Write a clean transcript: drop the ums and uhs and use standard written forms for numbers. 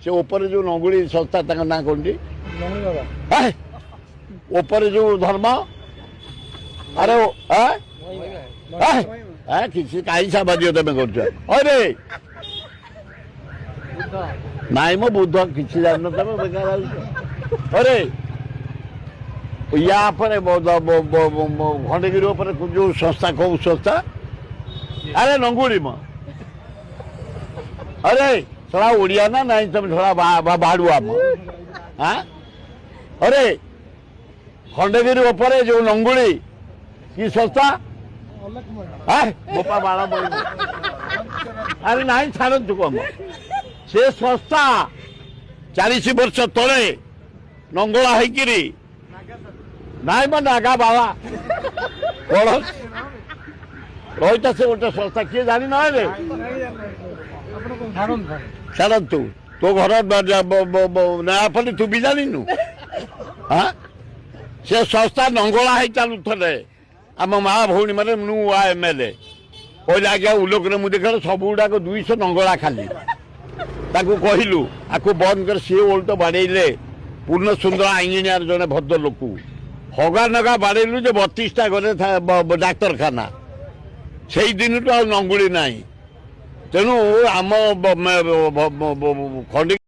से ऊपर जो नंगुड़ी संस्था ना कौन ऊपर जो धर्म अरे किसी कहीं साबादी तुम कर अरे नाई मो बुद्ध किसी जान तुम बेकार अरे या खंडगिरी जो संस्था कौ संस्था अरे नंगुड़ी म अरे थोड़ा उड़िया ना नहीं तुम थोड़ा भाड़ुआ म अरे खंडगिरी ऊपर जो नंगुड़ी की संस्था बोपा बाड़ा बोल अरे नहीं छाड़ कम से संस्था 40 वर्ष तले नंगला होकरी नाई म नागा बाबा रही से गोटे संस्था किए जानी ना छाड़ू तो घर नयापल्ली तू भी जानु हाँ से संस्था नंगला हो चलू थे आम माँ भौणी मैंने नुआ एमएलए कहले आज्ञा उलोकने मुझे देख सब गुड़ाक 200 नंगला खाली कहलु आपको बंद कर सी ओल्ट बाड़े पूर्ण सुंदर इंजीनियर जड़े भद्र लोक हगा नगा बाड़ेलु 32टा गले डाक्तरखाना से दिन तो नंगुड़ी ना तेणु आम खंड